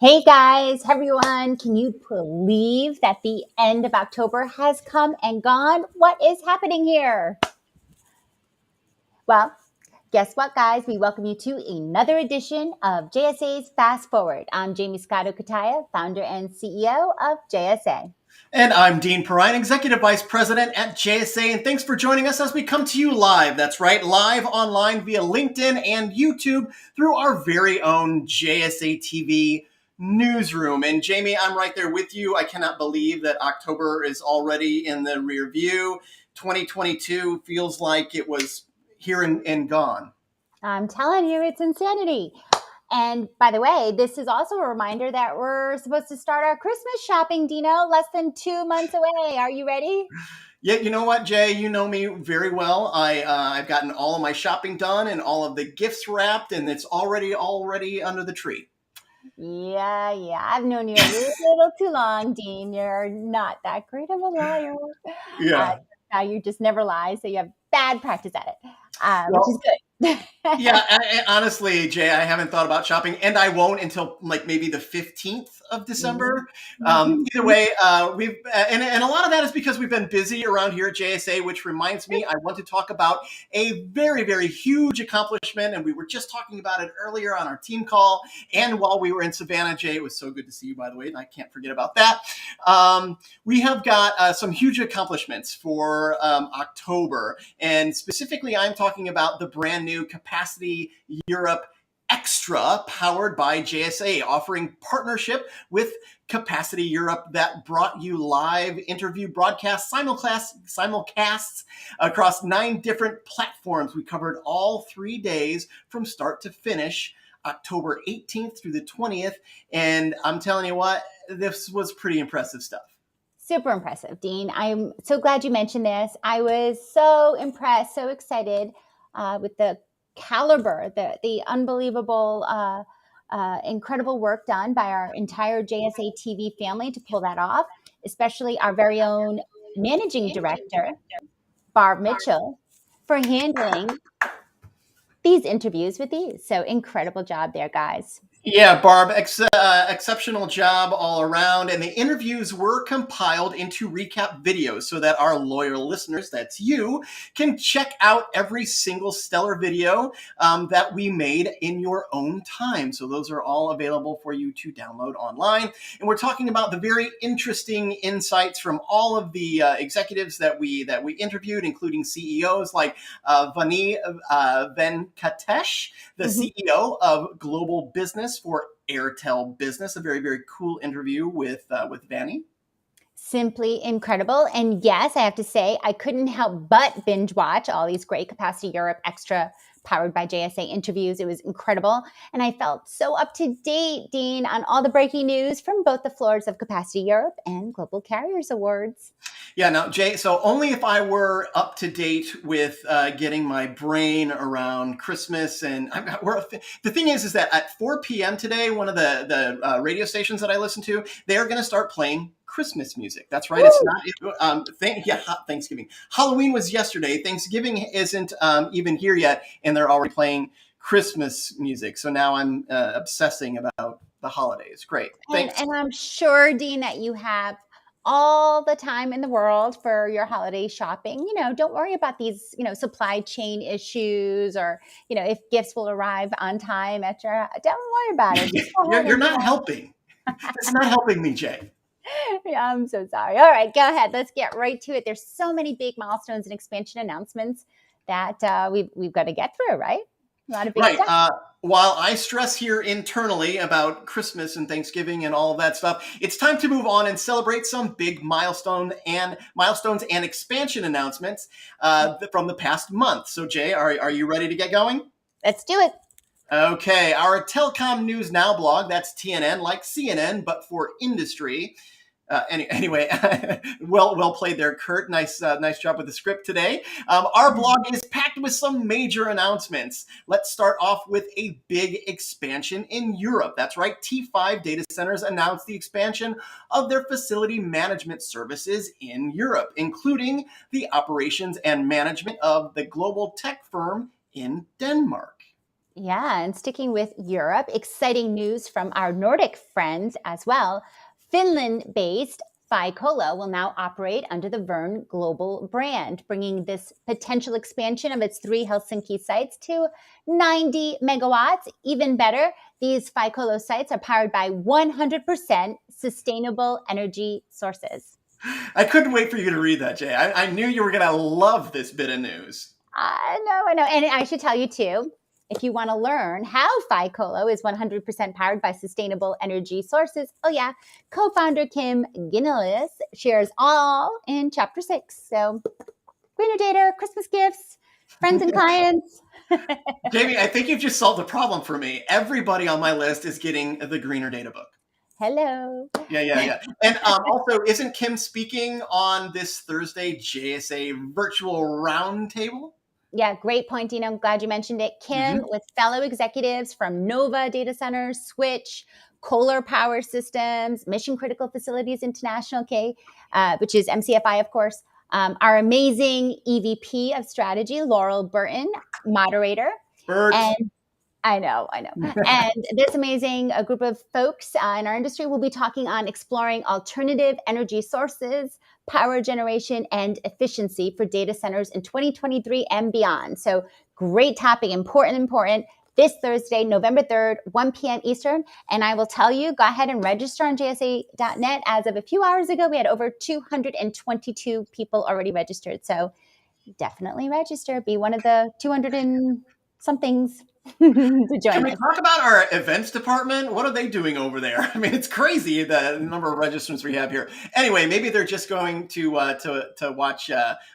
Hey guys, everyone, can you believe that the end of October has come and gone? What is happening here? Well, guess what, guys? We welcome you to another edition of JSA's Fast Forward. I'm Jamie Scotto Kataya, founder and CEO of JSA. And I'm Dean Perrine, Executive Vice President at JSA, and thanks for joining us as we come to you live. That's right, live online via LinkedIn and YouTube through our very own JSA TV newsroom. And Jamie, I'm right there with you. I cannot believe that October is already in the rear view. 2022 feels like it was here and gone. I'm telling you, it's insanity. And by the way, this is also a reminder that we're supposed to start our Christmas shopping, Dino, less than 2 months away. Are you ready? Yeah, you know what, Jay? You know me very well. I've gotten all of my shopping done and all of the gifts wrapped, and it's already under the tree. Yeah. I've known you a little too long, Dean. You're not that great of a liar. Uh, Yeah. you just never lie, so you have bad practice at it, which is Well, good. yeah, honestly, Jay, I haven't thought about shopping, and I won't until like maybe the 15th of December. Either way, we've and a lot of that is because we've been busy around here at JSA, which reminds me, I want to talk about a very, very huge accomplishment, and we were just talking about it earlier on our team call, and while we were in Savannah, Jay, it was so good to see you, by the way, and I can't forget about that. We have got some huge accomplishments for October, and specifically, I'm talking about the brand new Capacity Europe Extra, powered by JSA, offering partnership with Capacity Europe that brought you live interview broadcasts, simulcasts across 9 different platforms. We covered all 3 days from start to finish, October 18th through the 20th. And I'm telling you what, this was pretty impressive stuff. Super impressive, Dean. I'm so glad you mentioned this. I was so impressed, so excited with the caliber, the unbelievable, incredible work done by our entire JSA TV family to pull that off, especially our very own managing director, Barb Mitchell, for handling these interviews with these. So incredible job there, guys. Yeah, Barb, exceptional job all around. And the interviews were compiled into recap videos so that our loyal listeners, that's you, can check out every single stellar video that we made in your own time. So those are all available for you to download online. And we're talking about the very interesting insights from all of the executives that we interviewed, including CEOs like Vani Venkatesh, the CEO of Global Business for Airtel Business. A very, very cool interview with Vanny. Simply incredible. And yes, I have to say, I couldn't help but binge watch all these great Capacity Europe Extra powered by JSA interviews. It was incredible. And I felt so up to date, Dean, on all the breaking news from both the floors of Capacity Europe and Global Carriers Awards. Yeah, now, Jay, so only if I were up to date with getting my brain around Christmas. And the thing is that at 4 p.m. today, one of the radio stations that I listen to, they're going to start playing Christmas music. That's right. Woo! It's not Thanksgiving. Halloween was yesterday. Thanksgiving isn't even here yet, and they're already playing Christmas music. So now I'm obsessing about the holidays. Great. Thanks. And I'm sure, Dean, that you have all the time in the world for your holiday shopping. Don't worry about these, supply chain issues or, if gifts will arrive on time at your, don't worry about it. You're not helping. It's not helping me, Jay. Yeah, I'm so sorry. All right, go ahead. Let's get right to it. There's so many big milestones and expansion announcements that we've got to get through, right? A lot of big stuff. While I stress here internally about Christmas and Thanksgiving and all of that stuff, it's time to move on and celebrate some big milestones and expansion announcements from the past month. So, Jay, are you ready to get going? Let's do it. Okay, our Telecom News Now blog, that's TNN, like CNN, but for industry. Anyway, well played there, Kurt. Nice job with the script today. Our blog is packed with some major announcements. Let's start off with a big expansion in Europe. That's right, T5 Data Centers announced the expansion of their facility management services in Europe, including the operations and management of the global tech firm in Denmark. Yeah, and sticking with Europe, exciting news from our Nordic friends as well. Finland based Ficolo will now operate under the Vern Global brand, bringing this potential expansion of its three Helsinki sites to 90 megawatts. Even better, these Ficolo sites are powered by 100% sustainable energy sources. I couldn't wait for you to read that, Jay. I knew you were going to love this bit of news. I know. And I should tell you too, if you want to learn how Ficolo is 100% powered by sustainable energy sources, oh yeah, co-founder Kim Ginnelis shares all in chapter 6. So greener data, Christmas gifts, friends and clients. Jamie, I think you've just solved a problem for me. Everybody on my list is getting the Greener Data book. Hello. Yeah. And also, isn't Kim speaking on this Thursday JSA virtual roundtable? Yeah, great point, Dina. I'm glad you mentioned it. Kim, with fellow executives from Nova Data Centers, Switch, Kohler Power Systems, Mission Critical Facilities International, which is MCFI, of course, our amazing EVP of Strategy, Laurel Burton, moderator. Bert. And I know. And this amazing group of folks in our industry will be talking on exploring alternative energy sources, power generation, and efficiency for data centers in 2023 and beyond. So great topic, important. This Thursday, November 3rd, 1 p.m. Eastern. And I will tell you, go ahead and register on jsa.net. As of a few hours ago, we had over 222 people already registered. So definitely register. Be one of the 200 and somethings to join Can we us. talk about our events department? What are they doing over there? I mean, it's crazy the number of registrants we have here. Anyway, maybe they're just going to watch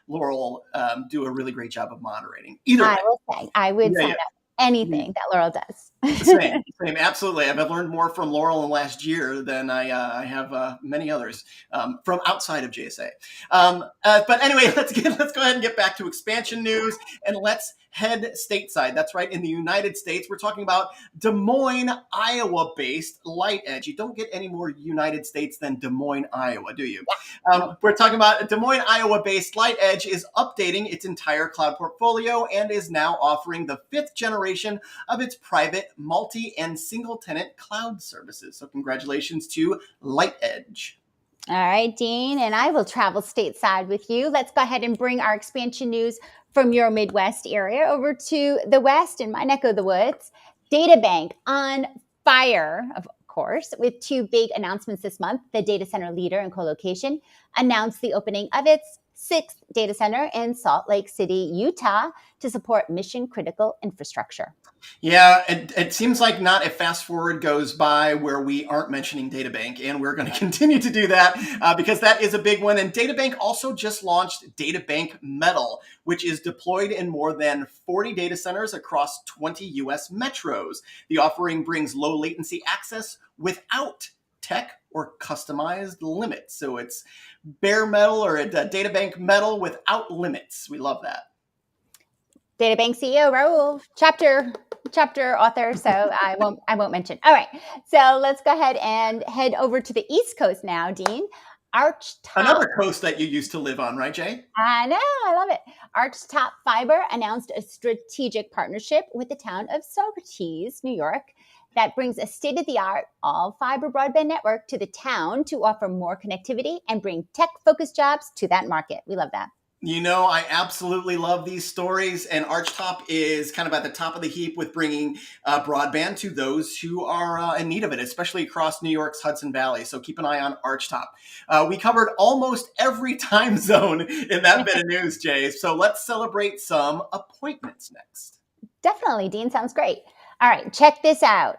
Laurel do a really great job of moderating. Either way, I would sign up anything that Laurel does. Same, absolutely. I've learned more from Laurel in the last year than I have many others from outside of JSA. But anyway, let's go ahead and get back to expansion news, and let's head stateside. That's right, in the United States, we're talking about Des Moines, Iowa-based Light Edge. You don't get any more United States than Des Moines, Iowa, do you? We're talking about Des Moines, Iowa-based Light Edge is updating its entire cloud portfolio and is now offering the 5th generation of its private multi and single tenant cloud services. So congratulations to Light Edge. All right, Dean, and I will travel stateside with you. Let's go ahead and bring our expansion news from your Midwest area over to the West in my neck of the woods. DataBank on fire, of course, with 2 big announcements this month. The data center leader in colocation announced the opening of its 6th data center in Salt Lake City, Utah, to support mission critical infrastructure. Yeah, it seems like not a fast forward goes by where we aren't mentioning DataBank, and we're going to continue to do that because that is a big one. And DataBank also just launched DataBank Metal, which is deployed in more than 40 data centers across 20 U.S. metros. The offering brings low latency access without tech or customized limits. So it's bare metal or a DataBank Metal without limits. We love that. DataBank CEO Raul, chapter author, so I won't mention. All right, so let's go ahead and head over to the East Coast now, Dean. Another coast that you used to live on, right, Jay? I know, I love it. Archtop Fiber announced a strategic partnership with the town of Socrates, New York, that brings a state-of-the-art all-fiber broadband network to the town to offer more connectivity and bring tech-focused jobs to that market. We love that. You know, I absolutely love these stories, and Archtop is kind of at the top of the heap with bringing broadband to those who are in need of it, especially across New York's Hudson Valley. So keep an eye on Archtop. We covered almost every time zone in that bit of news, Jay. So let's celebrate some appointments next. Definitely, Dean. Sounds great. All right, check this out.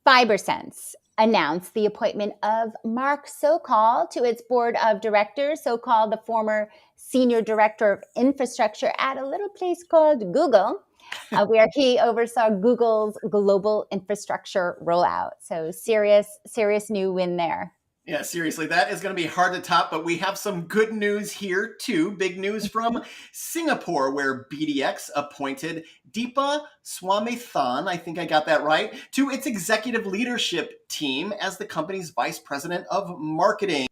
FiberSense announced the appointment of Mark Sokol to its board of directors. Sokol, the former senior director of infrastructure at a little place called Google, where he oversaw Google's global infrastructure rollout. So serious new win there. Yeah, seriously, that is going to be hard to top, but we have some good news here too. Big news from Singapore, where BDX appointed Deepa Swamithan, I think I got that right, to its executive leadership team as the company's vice president of marketing.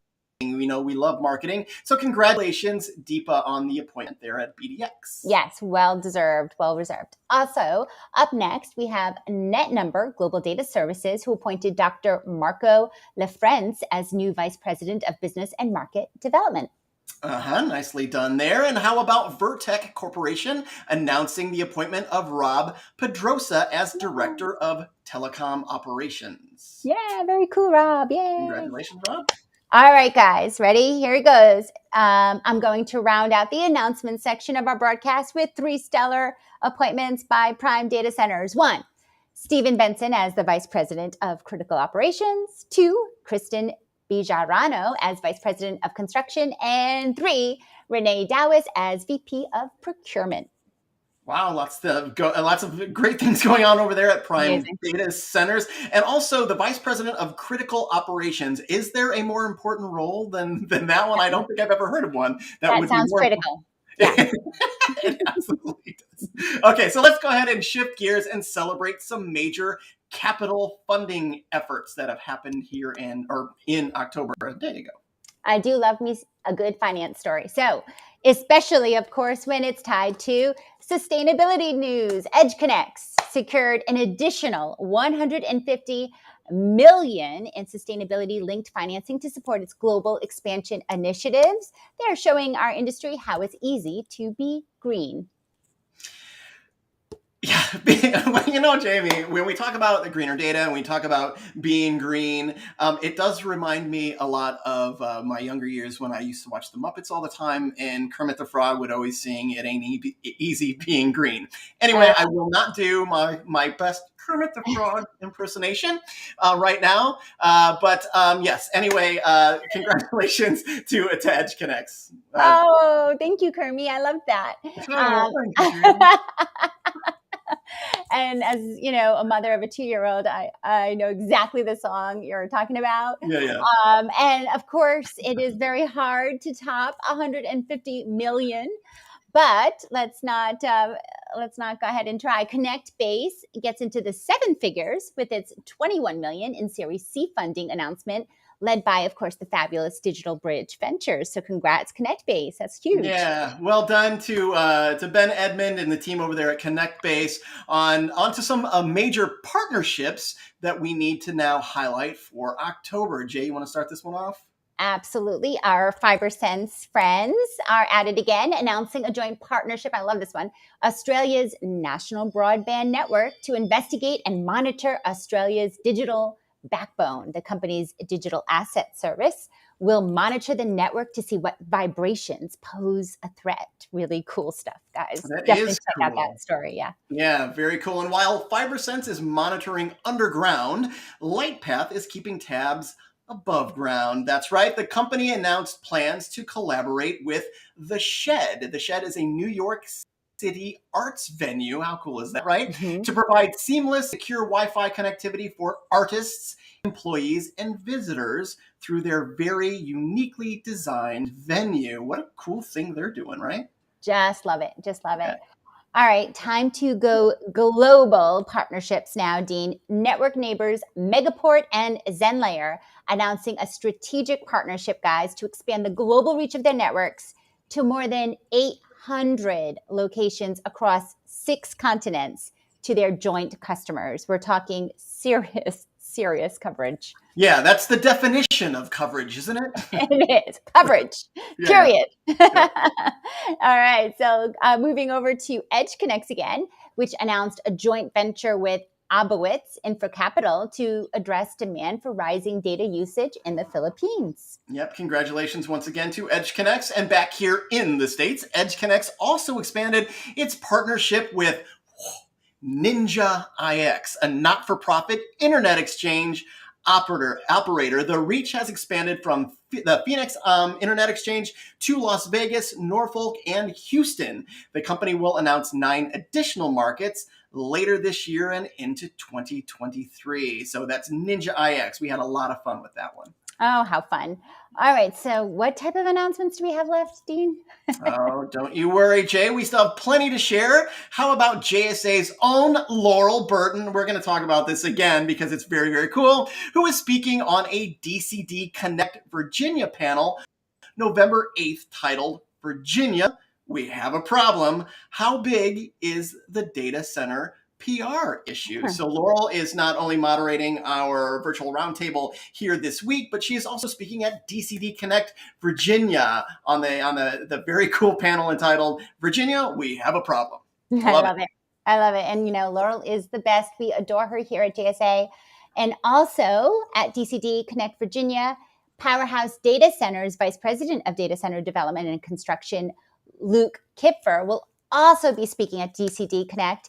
We love marketing. So congratulations, Deepa, on the appointment there at BDX. Yes, well deserved, well reserved. Also, up next, we have NetNumber Global Data Services, who appointed Dr. Marco Lefrance as new Vice President of Business and Market Development. Nicely done there. And how about Vertec Corporation announcing the appointment of Rob Pedrosa as Director of Telecom Operations? Yeah, very cool, Rob. Yay. Congratulations, Rob. All right, guys, ready? Here it goes. I'm going to round out the announcement section of our broadcast with 3 stellar appointments by prime data centers. 1, Stephen Benson as the Vice President of Critical Operations. 2, Kristen Bijarano as Vice President of Construction. And 3, Renee Dowis as VP of Procurement. Wow, lots of great things going on over there at Prime Amazing. Data Centers. And also the Vice President of Critical Operations. Is there a more important role than that one? I don't think I've ever heard of one That would sounds be more critical. Yeah. It absolutely does. Okay, so let's go ahead and shift gears and celebrate some major capital funding efforts that have happened here in October. There you go. I do love me a good finance story. So, especially, of course, when it's tied to sustainability news. EdgeConneX secured an additional $150 million in sustainability-linked financing to support its global expansion initiatives. They're showing our industry how it's easy to be green. Yeah, Jamie, when we talk about the greener data and we talk about being green, it does remind me a lot of my younger years when I used to watch the Muppets all the time, and Kermit the Frog would always sing, "It ain't easy being green." Anyway, I will not do my best Kermit the Frog impersonation right now, but yes. Anyway, congratulations to EdgeConneX. Oh, thank you, Kermit. I love that. Thank you. And as you know, a mother of a 2-year-old, I know exactly the song you're talking about. Yeah. And of course, it is very hard to top 150 million. But let's not go ahead and try. Connect Base gets into the 7 figures with its 21 million in Series C funding announcement, led by, of course, the fabulous Digital Bridge Ventures. So congrats, Connect Base. That's huge. Yeah, well done to Ben Edmond and the team over there at Connect Base onto some major partnerships that we need to now highlight for October. Jay, you want to start this one off? Absolutely. Our FiberSense friends are at it again, announcing a joint partnership. I love this one. Australia's National Broadband Network to investigate and monitor Australia's digital backbone. The company's digital asset service will monitor the network to see what vibrations pose a threat. Really cool stuff, guys. That Definitely is check cool. out that story. Yeah. Yeah, very cool. And while FiberSense is monitoring underground, Lightpath is keeping tabs above ground. That's right. The company announced plans to collaborate with The Shed. The Shed is a New York City arts venue. How cool is that, right? Mm-hmm. To provide seamless, secure Wi-Fi connectivity for artists, employees, and visitors through their very uniquely designed venue. What a cool thing they're doing, right? Just love it. Just love it. All right, time to go global partnerships now, Dean. Network neighbors Megaport and ZenLayer announcing a strategic partnership, guys, to expand the global reach of their networks to more than 800 locations across 6 continents to their joint customers. We're talking serious coverage. Yeah, that's the definition of coverage, isn't it? It is. Coverage, period. Yeah. All right, so moving over to EdgeConneX again, which announced a joint venture with Abowitz Infra Capital to address demand for rising data usage in the Philippines. Yep, congratulations once again to EdgeConneX. And back here in the States, EdgeConneX also expanded its partnership with Ninja IX, a not-for-profit internet exchange operator. The reach has expanded from the Phoenix Internet Exchange to Las Vegas, Norfolk, and Houston. The company will announce 9 additional markets later this year and into 2023. So that's Ninja IX. We had a lot of fun with that one. Oh, how fun. All right. So, what type of announcements do we have left, Dean? Oh, don't you worry, Jay. We still have plenty to share. How about JSA's own Laurel Burton? We're going to talk about this again because it's very, very cool. Who is speaking on a DCD Connect Virginia panel November 8th titled Virginia, We Have a Problem. How big is the data center PR issue? So Laurel is not only moderating our virtual roundtable here this week, but she is also speaking at DCD Connect Virginia on the very cool panel entitled Virginia, We Have a Problem. I love it. I love it. And, Laurel is the best. We adore her here at JSA. And also at DCD Connect Virginia, Powerhouse Data Centers Vice President of Data Center Development and Construction, Luke Kipfer, will also be speaking at DCD Connect,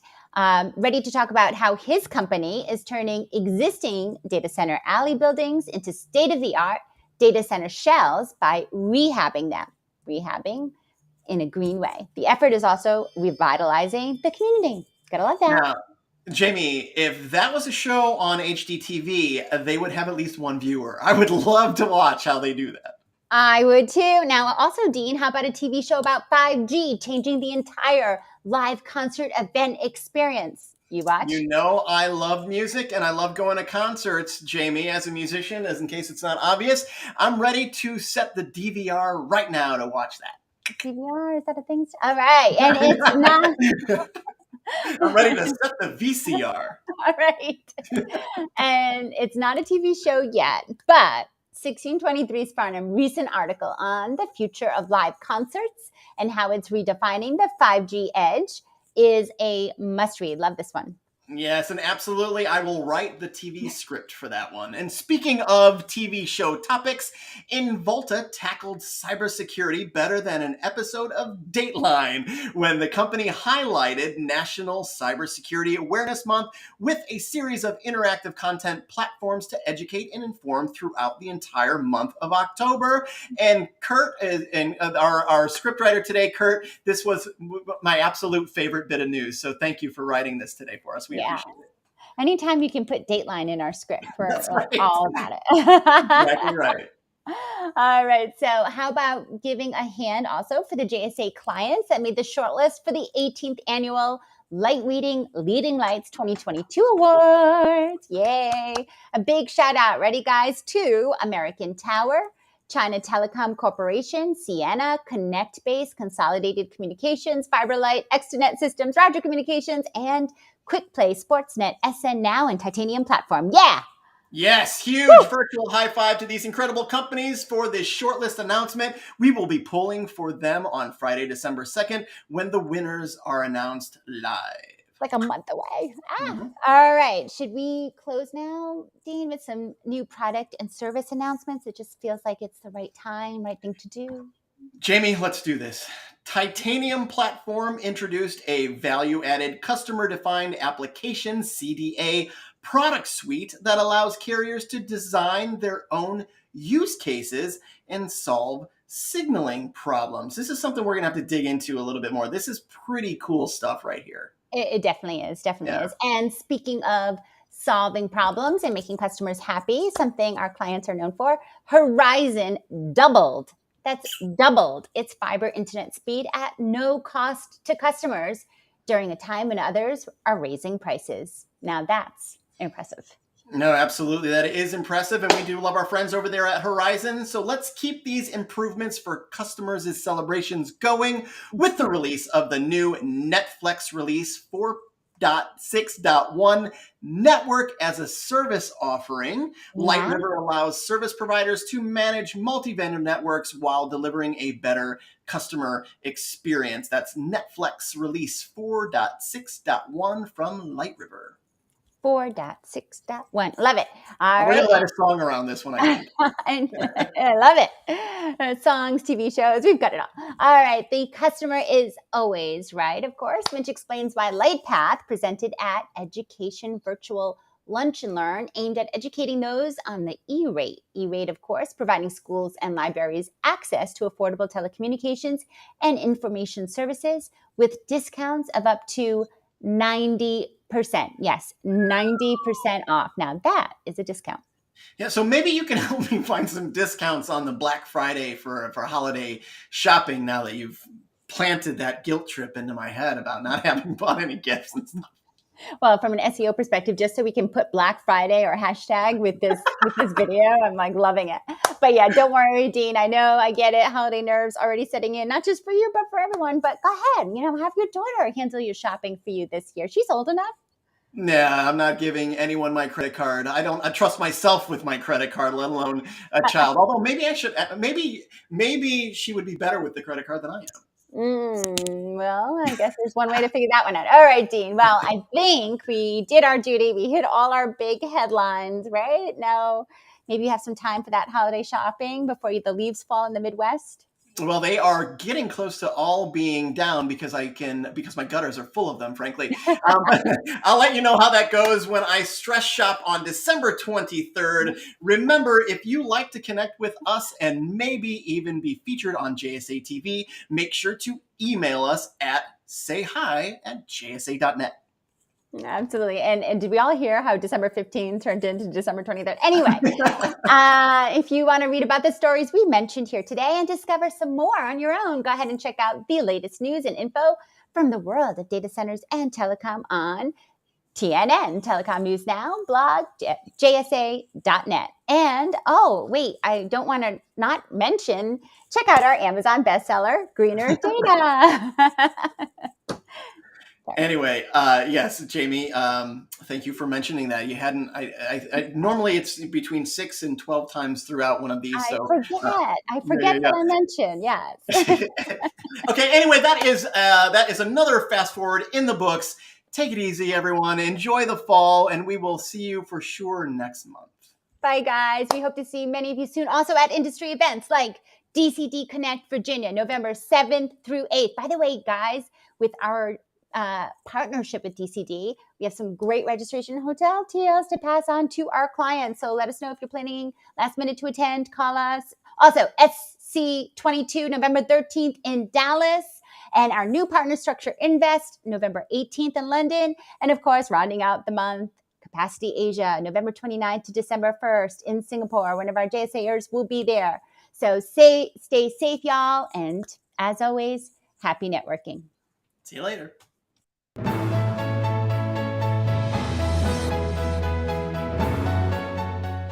ready to talk about how his company is turning existing data center alley buildings into state-of-the-art data center shells by rehabbing them. Rehabbing in a green way. The effort is also revitalizing the community. Gotta love that. Now, Jamie, if that was a show on HDTV, they would have at least one viewer. I would love to watch how they do that. I would too. Now, also, Dean, how about a TV show about 5G changing the entire live concert event experience? You watch? You know I love music and I love going to concerts, Jamie, as a musician, as in case it's not obvious. I'm ready to set the DVR right now to watch that. DVR, is that a thing? All right. And it's not... I'm ready to set the VCR. All right. And it's not a TV show yet, but 1623's Farnham recent article on the future of live concerts and how it's redefining the 5G edge is a must read. Love this one. Yes, and absolutely, I will write the TV script for that one. And speaking of TV show topics, Involta tackled cybersecurity better than an episode of Dateline when the company highlighted National Cybersecurity Awareness Month with a series of interactive content platforms to educate and inform throughout the entire month of October. And Kurt, and our scriptwriter today, Kurt, this was my absolute favorite bit of news. So thank you for writing this today for us. We appreciate it. Anytime you can put Dateline in our script, we're right. all about it. Exactly right. All right. So how about giving a hand also for the JSA clients that made the shortlist for the 18th annual Light Reading Leading Lights 2022 Awards. Yay. A big shout out, ready guys, to American Tower, China Telecom Corporation, Sienna, Connect Base, Consolidated Communications, FiberLight, Extenet Systems, Roger Communications, and Quick Play, Sportsnet, SN Now, and Titanium Platform. Yeah. Yes, huge virtual high five to these incredible companies for this shortlist announcement. We will be polling for them on Friday, December 2nd, when the winners are announced live. Like a month away. All right. Should we close now, Dean, with some new product and service announcements? It just feels like it's the right time, right thing to do. Jamie, let's do this. Titanium Platform introduced a value-added customer-defined application, CDA, product suite that allows carriers to design their own use cases and solve signaling problems. This is something we're going to have to dig into a little bit more. This is pretty cool stuff right here. It definitely is. Definitely is. And speaking of solving problems and making customers happy, something our clients are known for, Horizon doubled. That's doubled its fiber internet speed at no cost to customers during a time when others are raising prices. Now that's impressive. No, absolutely. That is impressive. And we do love our friends over there at Horizon. So let's keep these improvements for customers' celebrations going with the release of the new Netflix release 4.6.1 network as a service offering. Yeah. Light River allows service providers to manage multi-vendor networks while delivering a better customer experience. That's Netflix release 4.6.1 from Light River. 4.6.1. Love it. All right. We're going to write a song around this one, I think. I love it. Songs, TV shows, we've got it all. All right. The customer is always right, of course, which explains why LightPath presented at Education Virtual Lunch and Learn, aimed at educating those on the E-rate. E-rate, of course, providing schools and libraries access to affordable telecommunications and information services with discounts of up to 90%. Yes, 90% off. Now that is a discount. Yeah, so maybe you can help me find some discounts on the Black Friday for holiday shopping now that you've planted that guilt trip into my head about not having bought any gifts and stuff. Well, from an SEO perspective, just so we can put Black Friday or hashtag with this video, I'm like loving it. But yeah, don't worry, Dean. I know, I get it. Holiday nerves already setting in, not just for you, but for everyone. But go ahead, have your daughter handle your shopping for you this year. She's old enough. Yeah, I'm not giving anyone my credit card. I trust myself with my credit card, let alone a child. Although maybe I should, maybe she would be better with the credit card than I am. Well, I guess there's one way to figure that one out. All right, Dean. Well, I think we did our duty. We hit all our big headlines, right? Now, maybe you have some time for that holiday shopping before the leaves fall in the Midwest. Well, they are getting close to all being down because because my gutters are full of them, frankly. I'll let you know how that goes when I stress shop on December 23rd. Remember, if you like to connect with us and maybe even be featured on JSA TV, make sure to email us at sayhi@jsa.net. Absolutely. And did we all hear how December 15th turned into December 23rd? Anyway, if you want to read about the stories we mentioned here today and discover some more on your own, go ahead and check out the latest news and info from the world of data centers and telecom on TNN, Telecom News Now, blog, jsa.net. And, oh, wait, I don't want to not mention, check out our Amazon bestseller, Greener Data. Anyway, yes, Jamie, thank you for mentioning that. You hadn't. Normally it's between 6 and 12 times throughout one of these. I So forget. I yeah, forget that I mentioned. Yes. Okay. Anyway, that is another fast forward in the books. Take it easy, everyone. Enjoy the fall, and we will see you for sure next month. Bye, guys. We hope to see many of you soon. Also at industry events like DCD Connect Virginia, November 7th through 8th. By the way, guys, with our partnership with DCD, we have some great registration hotel deals to pass on to our clients. So let us know if you're planning last minute to attend. Call us. Also, SC22, November 13th in Dallas. And our new partner structure, Invest, November 18th in London. And of course, rounding out the month, Capacity Asia, November 29th to December 1st in Singapore. One of our JSAers will be there. So stay safe, y'all. And as always, happy networking. See you later.